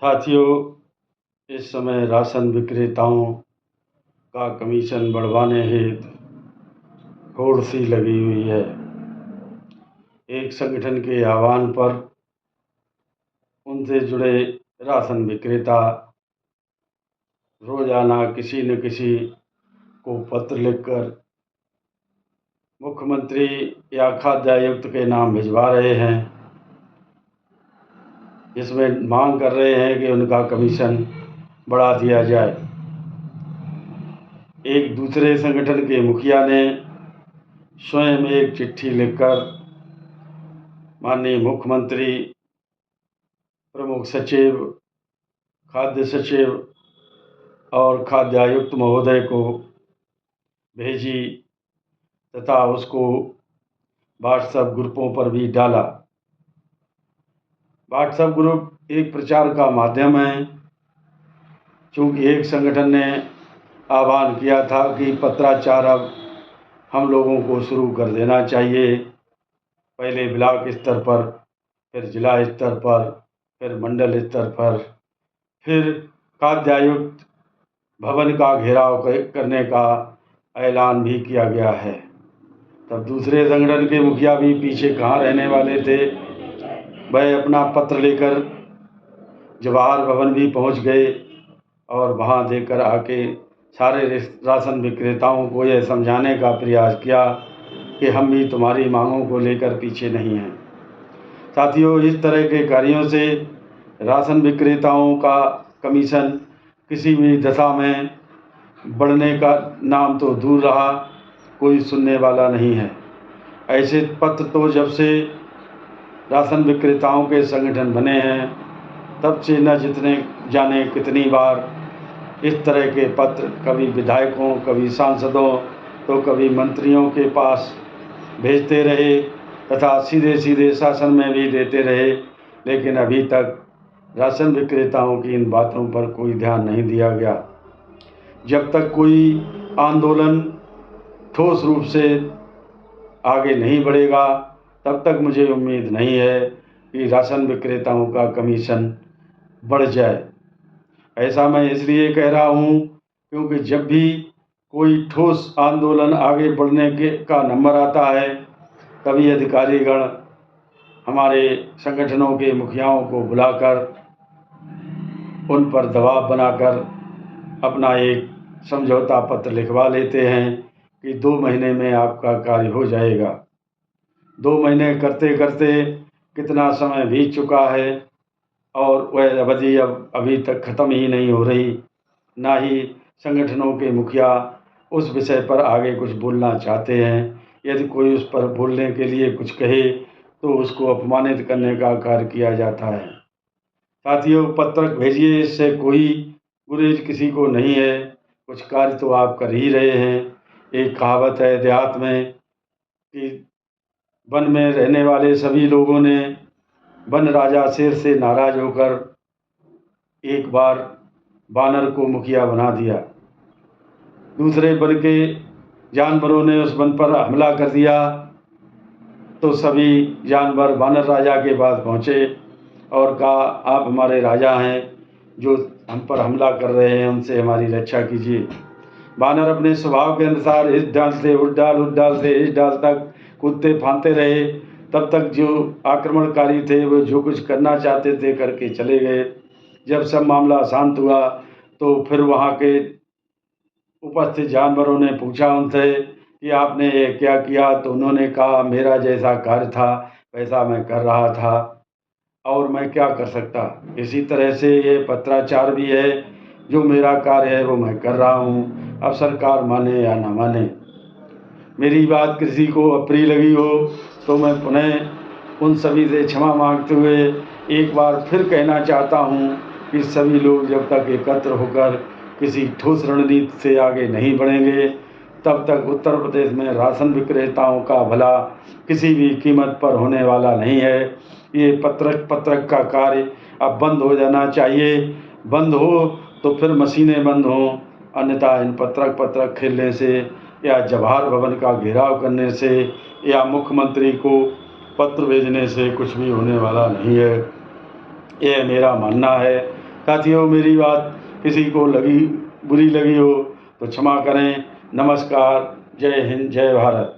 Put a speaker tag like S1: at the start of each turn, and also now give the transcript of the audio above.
S1: साथियों, इस समय राशन विक्रेताओं का कमीशन बढ़वाने हेतु होड़ सी लगी हुई है। एक संगठन के आह्वान पर उनसे जुड़े राशन विक्रेता रोजाना किसी न किसी को पत्र लिखकर मुख्यमंत्री या खाद्य आयुक्त के नाम भिजवा रहे हैं, जिसमें मांग कर रहे हैं कि उनका कमीशन बढ़ा दिया जाए। एक दूसरे संगठन के मुखिया ने स्वयं एक चिट्ठी लिखकर माननीय मुख्यमंत्री, प्रमुख सचिव, खाद्य सचिव और खाद्य आयुक्त महोदय को भेजी तथा उसको व्हाट्सएप ग्रुपों पर भी डाला। व्हाट्सएप ग्रुप एक प्रचार का माध्यम है, चूँकि एक संगठन ने आह्वान किया था कि पत्राचार अब हम लोगों को शुरू कर देना चाहिए। पहले ब्लॉक स्तर पर, फिर जिला स्तर पर, फिर मंडल स्तर पर, फिर खाद्य आयुक्त भवन का घेराव करने का ऐलान भी किया गया है। तब दूसरे संगठन के मुखिया भी पीछे कहाँ रहने वाले थे। वह अपना पत्र लेकर जवाहर भवन भी पहुंच गए और वहां देकर आके सारे राशन विक्रेताओं को यह समझाने का प्रयास किया कि हम भी तुम्हारी मांगों को लेकर पीछे नहीं हैं। साथियों, इस तरह के कार्यों से राशन विक्रेताओं का कमीशन किसी भी दशा में बढ़ने का नाम तो दूर रहा, कोई सुनने वाला नहीं है। ऐसे पत्र तो जब से राशन विक्रेताओं के संगठन बने हैं तब से न जितने जाने कितनी बार इस तरह के पत्र कभी विधायकों, कभी सांसदों तो कभी मंत्रियों के पास भेजते रहे तथा सीधे सीधे शासन में भी देते रहे, लेकिन अभी तक राशन विक्रेताओं की इन बातों पर कोई ध्यान नहीं दिया गया। जब तक कोई आंदोलन ठोस रूप से आगे नहीं बढ़ेगा तब तक मुझे उम्मीद नहीं है कि राशन विक्रेताओं का कमीशन बढ़ जाए। ऐसा मैं इसलिए कह रहा हूँ क्योंकि जब भी कोई ठोस आंदोलन आगे बढ़ने का नंबर आता है तभी अधिकारीगण हमारे संगठनों के मुखियाओं को बुलाकर उन पर दबाव बनाकर अपना एक समझौता पत्र लिखवा लेते हैं कि 2 महीने में आपका कार्य हो जाएगा। 2 महीने करते करते कितना समय बीत चुका है और वह अवधि अब अभी तक ख़त्म ही नहीं हो रही। ना ही संगठनों के मुखिया उस विषय पर आगे कुछ बोलना चाहते हैं। यदि कोई उस पर बोलने के लिए कुछ कहे तो उसको अपमानित करने का कार्य किया जाता है। साथियों, पत्र भेजिए, इससे कोई गुरेज किसी को नहीं है। कुछ कार्य तो आप कर ही रहे हैं। एक कहावत है देहात में कि वन में रहने वाले सभी लोगों ने वन राजा शेर से नाराज होकर एक बार बानर को मुखिया बना दिया। दूसरे वन के जानवरों ने उस वन पर हमला कर दिया तो सभी जानवर बानर राजा के पास पहुँचे और कहा, आप हमारे राजा हैं, जो हम पर हमला कर रहे हैं उनसे हमारी रक्षा कीजिए। बानर अपने स्वभाव के अनुसार इस डाल से उस डाल, उस डाल से इस डाल तक कूदते फांदते रहे। तब तक जो आक्रमणकारी थे वो जो कुछ करना चाहते थे करके चले गए। जब सब मामला शांत हुआ तो फिर वहाँ के उपस्थित जानवरों ने पूछा उनसे कि आपने ये क्या किया। तो उन्होंने कहा, मेरा जैसा कार्य था वैसा मैं कर रहा था और मैं क्या कर सकता। इसी तरह से ये पत्राचार भी है, जो मेरा कार्य है वो मैं कर रहा हूँ। अब सरकार माने या ना माने, मेरी बात किसी को अप्रिय लगी हो तो मैं पुनः उन सभी से क्षमा मांगते हुए एक बार फिर कहना चाहता हूँ कि सभी लोग जब तक एकत्र होकर किसी ठोस रणनीति से आगे नहीं बढ़ेंगे तब तक उत्तर प्रदेश में राशन विक्रेताओं का भला किसी भी कीमत पर होने वाला नहीं है। ये पत्रक का कार्य अब बंद हो जाना चाहिए। बंद हो तो फिर मशीनें बंद हों, अन्यथा इन पत्रक खेलने से या जवाहर भवन का घेराव करने से या मुख्यमंत्री को पत्र भेजने से कुछ भी होने वाला नहीं है। यह मेरा मानना है। साथियों, मेरी बात किसी को बुरी लगी हो तो क्षमा करें। नमस्कार, जय हिंद, जय भारत।